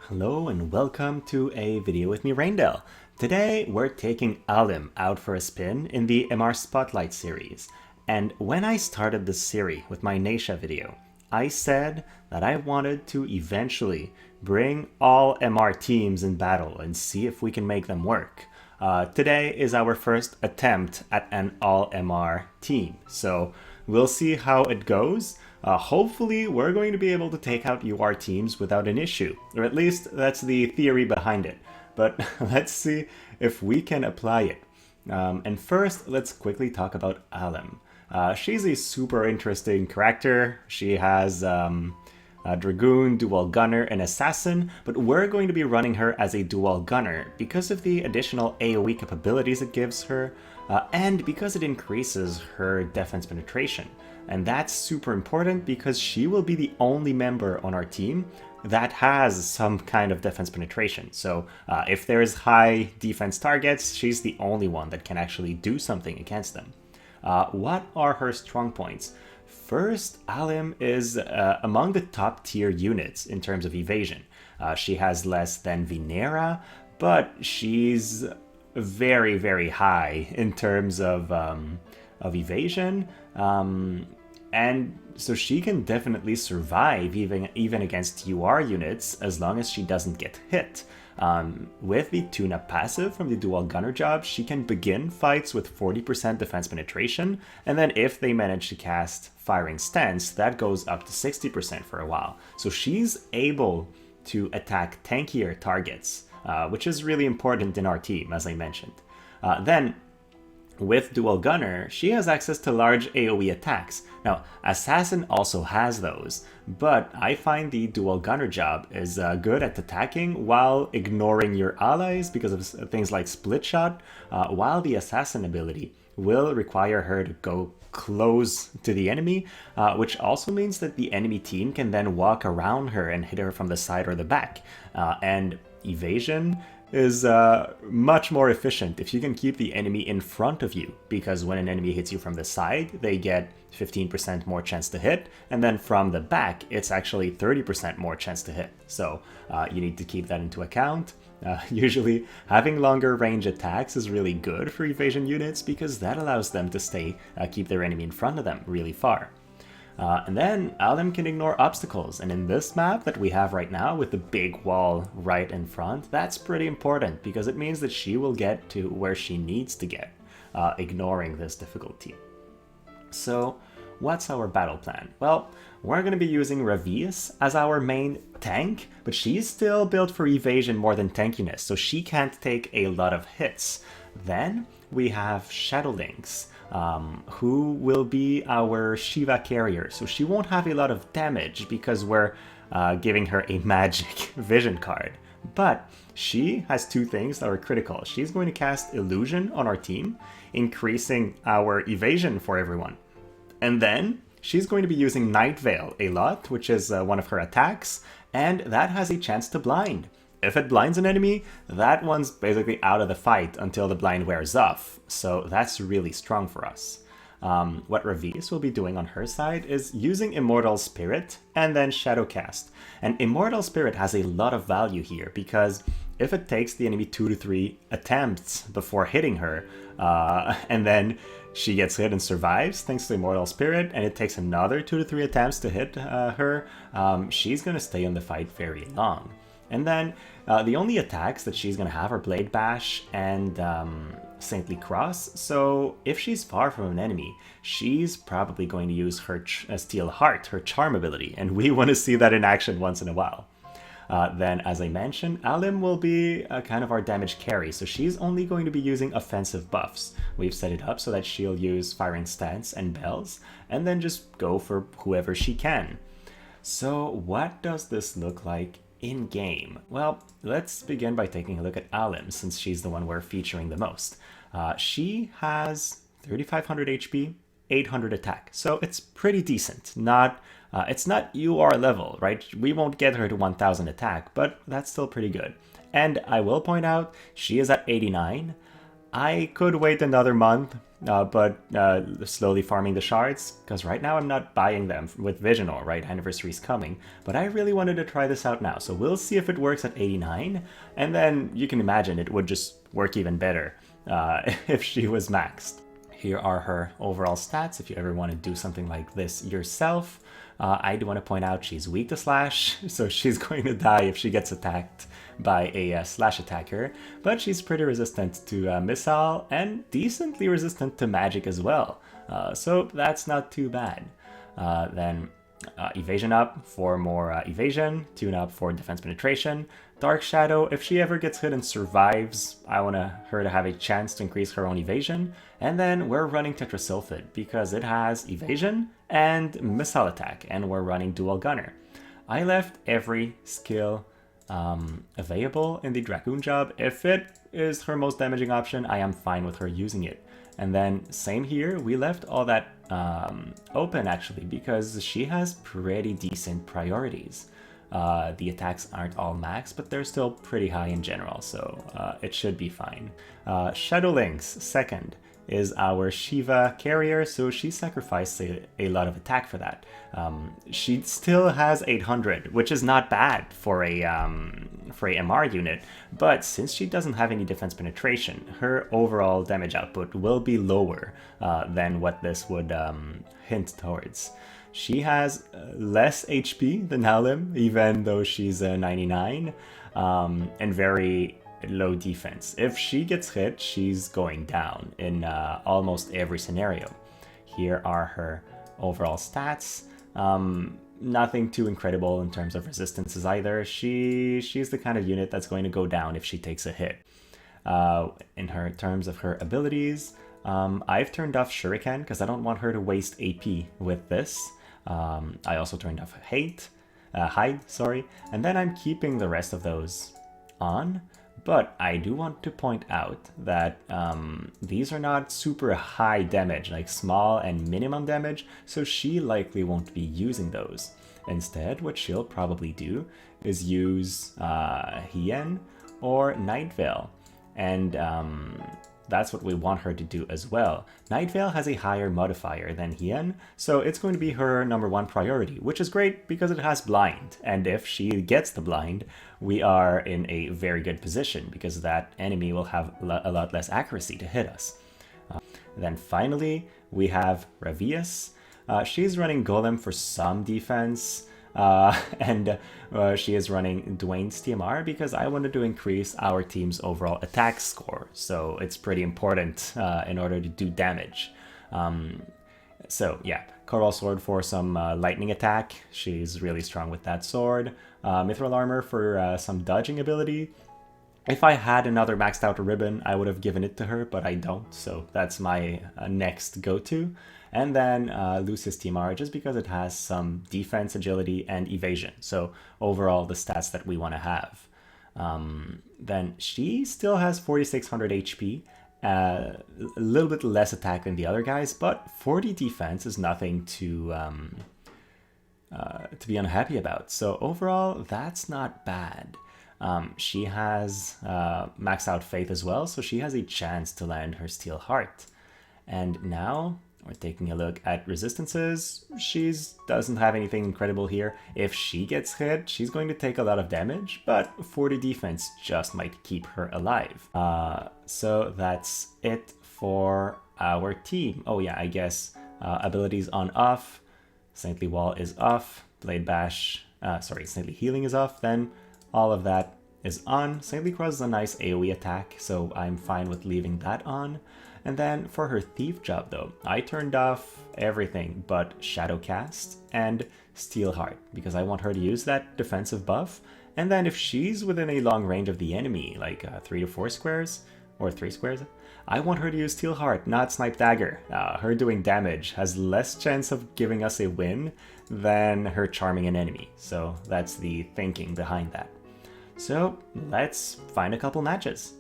Hello and welcome to a video with me, Raindell. Today we're taking Ahlim out for a spin in the MR Spotlight series. And when I started this series with my Neisha video, I said that I wanted to eventually bring all MR teams in battle and see if we can make them work. Today is our first attempt at an all MR team, so we'll see how it goes. Hopefully we're going to be able to take out UR teams without an issue, or at least that's the theory behind it. But let's see if we can apply it. And first, let's quickly talk about Ahlim. She's a super interesting character. She has a Dragoon, Dual Gunner, and Assassin, but we're going to be running her as a Dual Gunner because of the additional AoE capabilities it gives her, and because it increases her defense penetration. And that's super important because she will be the only member on our team that has some kind of defense penetration. So if there's high defense targets, she's the only one that can actually do something against them. What are her strong points? First, Ahlim is among the top tier units in terms of evasion. She has less than Venera, but she's very, very high in terms of evasion. And so she can definitely survive even against UR units as long as she doesn't get hit. With the tune-up passive from the Dual Gunner job, she can begin fights with 40% defense penetration, and then if they manage to cast Firing Stance, that goes up to 60% for a while. So she's able to attack tankier targets, which is really important in our team, as I mentioned. Then, with Dual Gunner, she has access to large AoE attacks. Now, Assassin also has those, but I find the Dual Gunner job is good at attacking while ignoring your allies because of things like Split Shot, while the Assassin ability will require her to go close to the enemy, which also means that the enemy team can then walk around her and hit her from the side or the back. And evasion is much more efficient if you can keep the enemy in front of you, because when an enemy hits you from the side, they get 15% more chance to hit, and then from the back, it's actually 30% more chance to hit. So you need to keep that into account. Usually, having longer range attacks is really good for evasion units because that allows them to keep their enemy in front of them really far. And then Ahlim can ignore obstacles, and in this map that we have right now with the big wall right in front, that's pretty important because it means that she will get to where she needs to get, ignoring this difficulty. So what's our battle plan? Well, we're going to be using Raviesse as our main tank, but she's still built for evasion more than tankiness, so she can't take a lot of hits. Then we have Shadowlynx, who will be our Shiva carrier. So she won't have a lot of damage because we're giving her a magic vision card. But she has two things that are critical. She's going to cast Illusion on our team, increasing our evasion for everyone. And then she's going to be using Night Veil a lot, which is one of her attacks, and that has a chance to blind. If it blinds an enemy, that one's basically out of the fight until the blind wears off, so that's really strong for us. What Raviesse will be doing on her side is using Immortal Spirit and then Shadowcast. And Immortal Spirit has a lot of value here because if it takes the enemy 2 to 3 attempts before hitting her, and then she gets hit and survives thanks to Immortal Spirit, and it takes another 2 to 3 attempts to hit her, she's going to stay in the fight very long. And then the only attacks that she's going to have are Blade Bash and Saintly Cross, so if she's far from an enemy, she's probably going to use her Steel Heart, her charm ability, and we want to see that in action once in a while. Then, as I mentioned, Ahlim will be kind of our damage carry, so she's only going to be using offensive buffs. We've set it up so that she'll use Firing Stance and Bells, and then just go for whoever she can. So what does this look like in-game? Well, let's begin by taking a look at Ahlim, since she's the one we're featuring the most. She has 3,500 HP, 800 attack, so it's pretty decent. It's not UR level, right? We won't get her to 1,000 attack, but that's still pretty good. And I will point out, she is at 89. I could wait another month, but slowly farming the shards, because right now I'm not buying them with Visional, right? Anniversary's coming, but I really wanted to try this out now, so we'll see if it works at 89, and then you can imagine it would just work even better if she was maxed. Here are her overall stats if you ever want to do something like this yourself. I do want to point out she's weak to slash, so she's going to die if she gets attacked by a slash attacker, but she's pretty resistant to missile and decently resistant to magic as well, so that's not too bad. Then evasion up for more evasion, tune up for defense penetration, dark shadow, if she ever gets hit and survives, I want her to have a chance to increase her own evasion, and then we're running tetrasulfide because it has evasion and missile attack, and we're running dual gunner. I left every skill available in the Dragoon job. If it is her most damaging option, I am fine with her using it. And then same here, we left all that open actually because she has pretty decent priorities. The attacks aren't all max, but they're still pretty high in general, so it should be fine. Shadowlynx, second, is our Shiva carrier, so she sacrificed a lot of attack for that. She still has 800, which is not bad for a MR unit, but since she doesn't have any defense penetration, her overall damage output will be lower than what this would hint towards. She has less HP than Ahlim, even though she's 99, and very low defense. If she gets hit, she's going down in almost every scenario. Here are her overall stats. Nothing too incredible in terms of resistances either. She's the kind of unit that's going to go down if she takes a hit. In her terms of her abilities, I've turned off Shuriken because I don't want her to waste AP with this. I also turned off Hide, and then I'm keeping the rest of those on. But I do want to point out that these are not super high damage, like small and minimum damage, so she likely won't be using those. Instead, what she'll probably do is use Hien or Night Veil, and that's what we want her to do as well. Night Veil has a higher modifier than Hien, so it's going to be her #1 priority, which is great because it has blind, and if she gets the blind, we are in a very good position because that enemy will have a lot less accuracy to hit us. Then finally, we have Raviesse. She's running Golem for some defense, and she is running Duane's TMR because I wanted to increase our team's overall attack score, so it's pretty important in order to do damage. So yeah, Coral Sword for some lightning attack. She's really strong with that sword. Mithril Armor for some dodging ability. If I had another maxed out ribbon, I would have given it to her, but I don't, so that's my next go-to. And then Lucis TMR, just because it has some defense, agility, and evasion. So overall, the stats that we want to have. Then she still has 4600 HP, a little bit less attack than the other guys, but 40 defense is nothing to be unhappy about. So overall, that's not bad. She has maxed out Faith as well, so she has a chance to land her Steel Heart. And now we're taking a look at resistances. She doesn't have anything incredible here. If she gets hit, she's going to take a lot of damage, but 40 defense just might keep her alive. So that's it for our team. Oh yeah, I guess abilities on off. Saintly Wall is off. Blade Bash, Saintly Healing is off. Then all of that is on. Saintly Cross is a nice AoE attack, so I'm fine with leaving that on. And then for her Thief job though, I turned off everything but Shadowcast and Steel Heart because I want her to use that defensive buff. And then if she's within a long range of the enemy, like 3 to 4 squares, or 3 squares, I want her to use Steel Heart, not Snipe Dagger. Her doing damage has less chance of giving us a win than her charming an enemy. So that's the thinking behind that. So let's find a couple matches.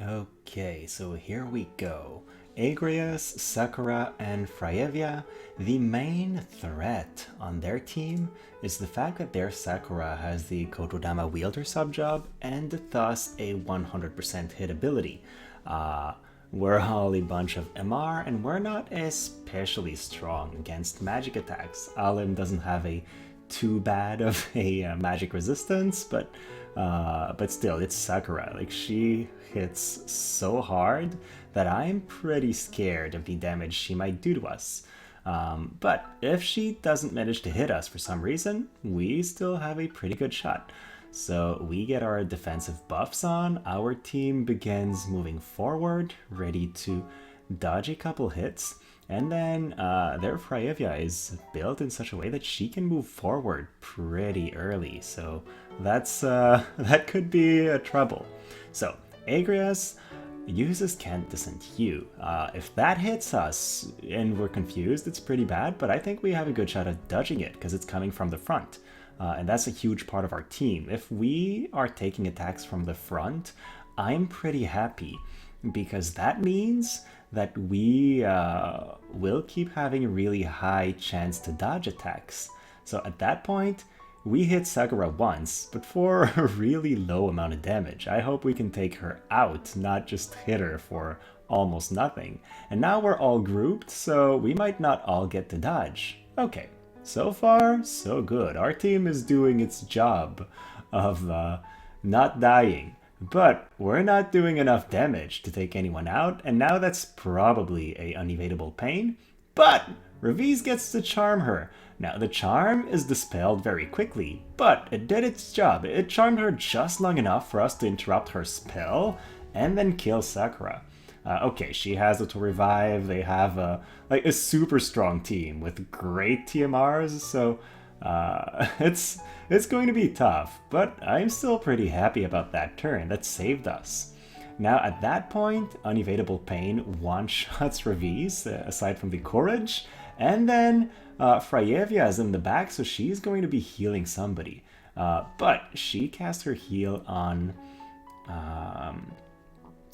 Okay, so here we go. Agrias, Sakura, and Fryevia, the main threat on their team is the fact that their Sakura has the Kotodama wielder subjob and thus a 100% hit ability. We're all a bunch of MR and we're not especially strong against magic attacks. Ahlim doesn't have a too bad of a magic resistance, but still, it's Sakura. Like, she hits so hard that I'm pretty scared of the damage she might do to us. But if she doesn't manage to hit us for some reason, we still have a pretty good shot. So we get our defensive buffs on, our team begins moving forward, ready to dodge a couple hits, and then their Fryevia is built in such a way that she can move forward pretty early, so that's that could be a trouble. So Agrias uses Candescent Hue. If that hits us and we're confused, it's pretty bad, but I think we have a good shot at dodging it because it's coming from the front. And that's a huge part of our team. If we are taking attacks from the front, I'm pretty happy because that means that we will keep having a really high chance to dodge attacks. So at that point, we hit Sakura once, but for a really low amount of damage. I hope we can take her out, not just hit her for almost nothing. And now we're all grouped, so we might not all get to dodge. Okay. So far, so good. Our team is doing its job of not dying, but we're not doing enough damage to take anyone out, and now that's probably a unevadable pain, but Raviesse gets to charm her. Now, the charm is dispelled very quickly, but it did its job. It charmed her just long enough for us to interrupt her spell and then kill Sakura. Okay, she has it to revive. They have a super strong team with great TMRs, so it's going to be tough. But I'm still pretty happy about that turn. That saved us. Now at that point, Unevadable Pain one-shots Raviesse, aside from the Courage, and then Fryevia is in the back, so she's going to be healing somebody. But she cast her heal on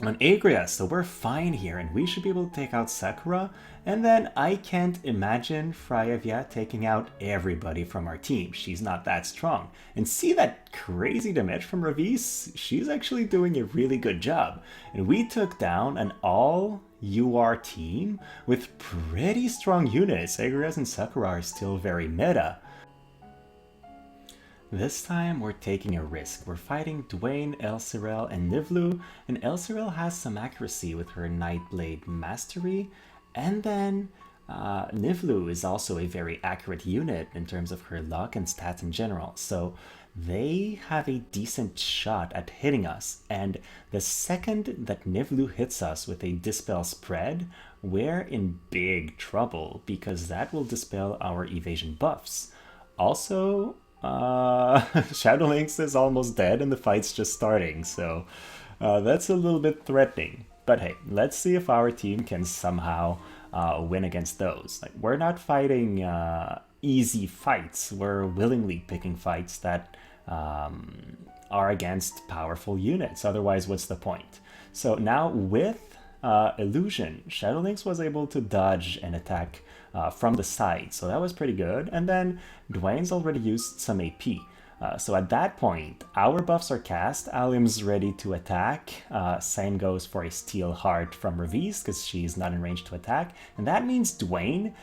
Agrias, so we're fine here, and we should be able to take out Sakura, and then I can't imagine Fryevia taking out everybody from our team. She's not that strong. And see that crazy damage from Raviesse? She's actually doing a really good job. And we took down an all-UR team with pretty strong units. Agrias and Sakura are still very meta. This time we're taking a risk. We're fighting Duane, Elsirelle, and Niv'Lu, and Elsirelle has some accuracy with her Nightblade Mastery, and then Niv'Lu is also a very accurate unit in terms of her luck and stats in general, so they have a decent shot at hitting us, and the second that Niv'Lu hits us with a Dispel Spread, we're in big trouble, because that will dispel our evasion buffs. Also, Shadowlynx is almost dead and the fight's just starting, so that's a little bit threatening. But hey, let's see if our team can somehow win against those. Like, we're not fighting easy fights, we're willingly picking fights that are against powerful units, otherwise what's the point? So now with Illusion, Shadowlynx was able to dodge an attack from the side, so that was pretty good. And then Duane's already used some AP. So at that point, our buffs are cast, Ahlim's ready to attack, same goes for a Steel Heart from Raviesse because she's not in range to attack, and that means Duane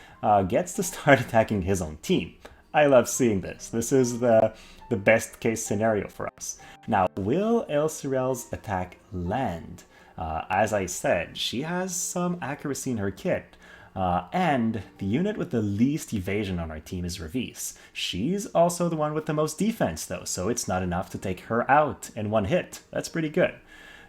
gets to start attacking his own team. I love seeing this. This is the best case scenario for us. Now, will Elsirelle's attack land? As I said, she has some accuracy in her kit, and the unit with the least evasion on our team is Raviesse. She's also the one with the most defense though, so it's not enough to take her out in one hit. That's pretty good.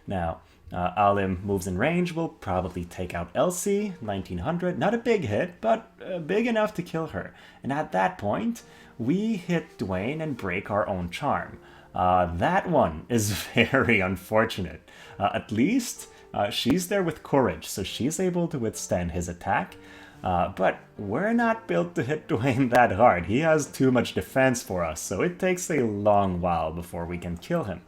Now, Ahlim moves in range, will probably take out Elsie, 1900. Not a big hit, but big enough to kill her. And at that point, we hit Duane and break our own charm. That one is very unfortunate. At least she's there with Courage, so she's able to withstand his attack. But we're not built to hit Duane that hard. He has too much defense for us, so it takes a long while before we can kill him.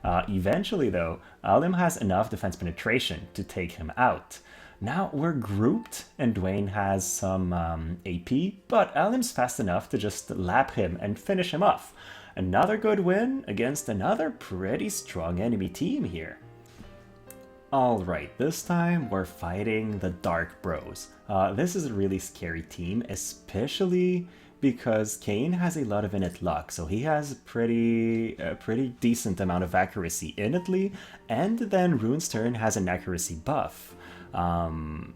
Eventually, though, Ahlim has enough defense penetration to take him out. Now we're grouped and Duane has some AP, but Ahlim's fast enough to just lap him and finish him off. Another good win against another pretty strong enemy team here. Alright, this time we're fighting the Dark Bros. This is a really scary team, especially because Kain has a lot of innate luck, so he has a pretty decent amount of accuracy innately, and then Sterne has an accuracy buff.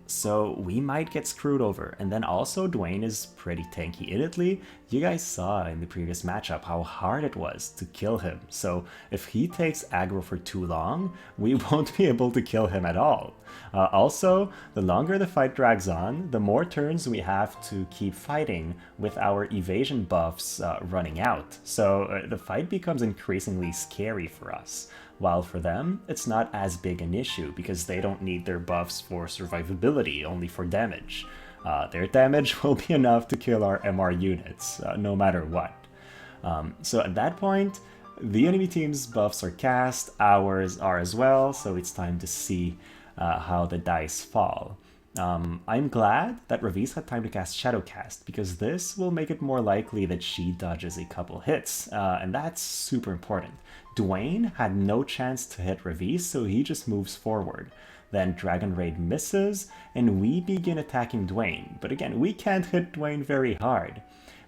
So we might get screwed over. And then also Duane is pretty tanky innately. You guys saw in the previous matchup how hard it was to kill him. So if he takes aggro for too long, we won't be able to kill him at all. Also, the longer the fight drags on, the more turns we have to keep fighting with our evasion buffs running out. So the fight becomes increasingly scary for us. While for them, it's not as big an issue because they don't need their buffs for survivability, only for damage. Their damage will be enough to kill our MR units, no matter what. So at that point, the enemy team's buffs are cast, ours are as well, so it's time to see how the dice fall. I'm glad that Raviesse had time to cast Shadowcast, because this will make it more likely that she dodges a couple hits, and that's super important. Duane had no chance to hit Raviesse, so he just moves forward. Then Dragon Raid misses, and we begin attacking Duane, but again, we can't hit Duane very hard.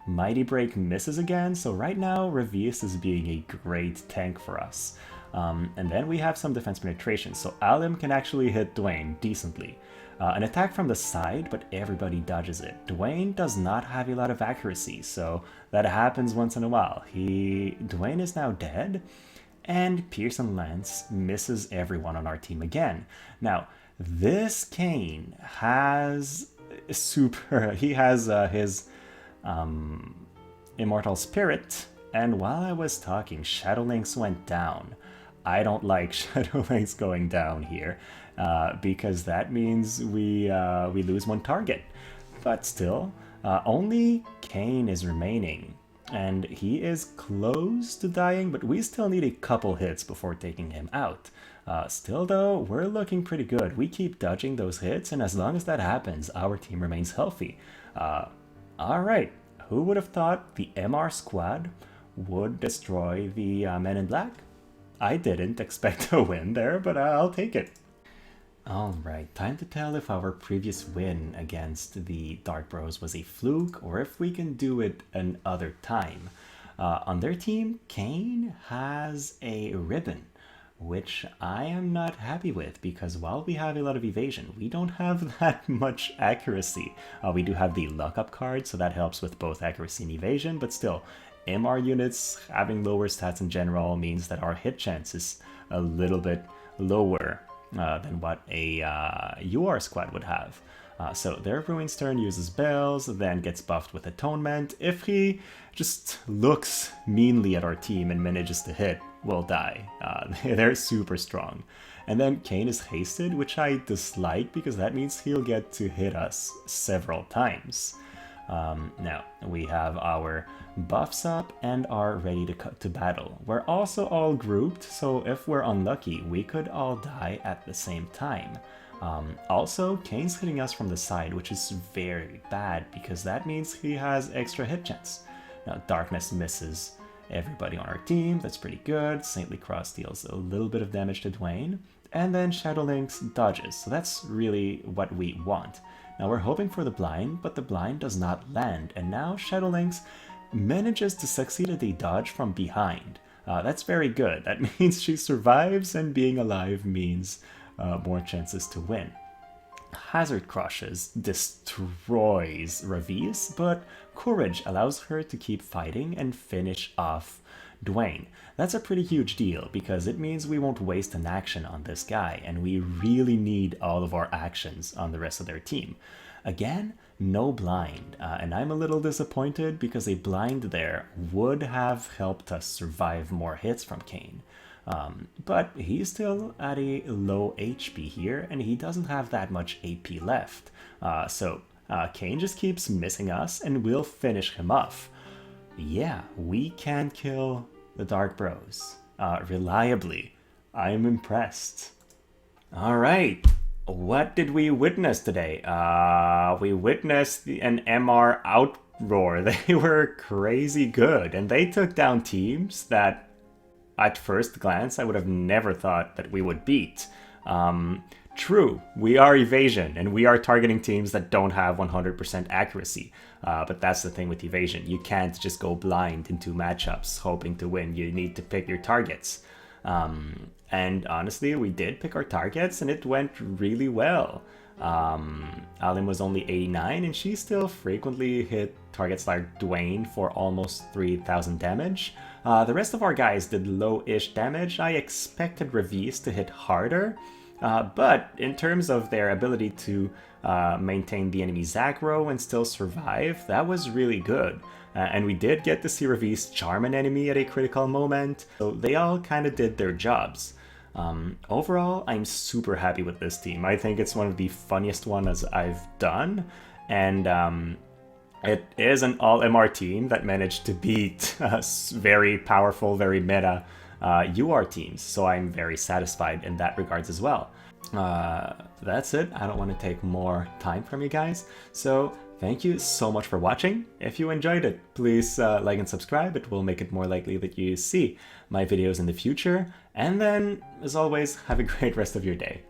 Mighty Break misses again, so right now Raviesse is being a great tank for us. And then we have some defense penetration, so Ahlim can actually hit Duane decently. An attack from the side, but everybody dodges it. Duane does not have a lot of accuracy, so that happens once in a while. Duane is now dead, and Pearson Lance misses everyone on our team again. Now, this Kain has his Immortal Spirit, and while I was talking, Shadowlynx went down. I don't like Shadowlynx going down here, because that means we lose one target. But still, only Kain is remaining, and he is close to dying, but we still need a couple hits before taking him out. Still though, we're looking pretty good. We keep dodging those hits, and as long as that happens, our team remains healthy. Alright, who would have thought the MR squad would destroy the Men in Black? I didn't expect a win there, but I'll take it. Alright, time to tell if our previous win against the Dark Bros was a fluke or if we can do it another time. On their team, Kain has a ribbon, which I am not happy with because while we have a lot of evasion, we don't have that much accuracy. We do have the luck-up card, so that helps with both accuracy and evasion, but still, MR units having lower stats in general means that our hit chance is a little bit lower than what a UR squad would have. So their Ruined Sterne uses bells, then gets buffed with Atonement. If he just looks meanly at our team and manages to hit, we'll die. They're super strong. And then Kain is hasted, which I dislike because that means he'll get to hit us several times. Now, we have our buffs up and are ready to cut to battle. We're also all grouped, so if we're unlucky, we could all die at the same time. Also, Kain's hitting us from the side, which is very bad because that means he has extra hit chance. Now, Darkness misses everybody on our team, that's pretty good. Saintly Cross deals a little bit of damage to Duane, and then Shadowlynx dodges, so that's really what we want. Now we're hoping for the blind, but the blind does not land, and now Shadowlynx manages to succeed at a dodge from behind. That's very good. That means she survives, and being alive means more chances to win. Hazard Crushes destroys Raviesse, but Courage allows her to keep fighting and finish off Duane. That's a pretty huge deal because it means we won't waste an action on this guy, and we really need all of our actions on the rest of their team. Again, no blind, and I'm a little disappointed because a blind there would have helped us survive more hits from Kain. But he's still at a low HP here, and he doesn't have that much AP left. So Kain just keeps missing us, and we'll finish him off. Yeah, we can kill the Dark Bros reliably. I'm impressed. Alright, what did we witness today? We witnessed an MR outroar. They were crazy good, and they took down teams that, at first glance, I would have never thought that we would beat. True, we are evasion, and we are targeting teams that don't have 100% accuracy. But that's the thing with evasion. You can't just go blind into matchups hoping to win. You need to pick your targets. And honestly, we did pick our targets, and it went really well. Ahlim was only 89, and she still frequently hit targets like Duane for almost 3,000 damage. The rest of our guys did low-ish damage. I expected Raviesse to hit harder, but in terms of their ability to maintain the enemy's aggro and still survive, that was really good. And we did get to see Raviesse charm an enemy at a critical moment, so they all kind of did their jobs. Overall, I'm super happy with this team. I think it's one of the funniest ones I've done, and it is an all-MR team that managed to beat very powerful, very meta UR teams, so I'm very satisfied in that regards as well. That's it. I don't want to take more time from you guys, so thank you so much for watching. If you enjoyed it, please like and subscribe. It will make it more likely that you see my videos in the future. And then, as always, have a great rest of your day.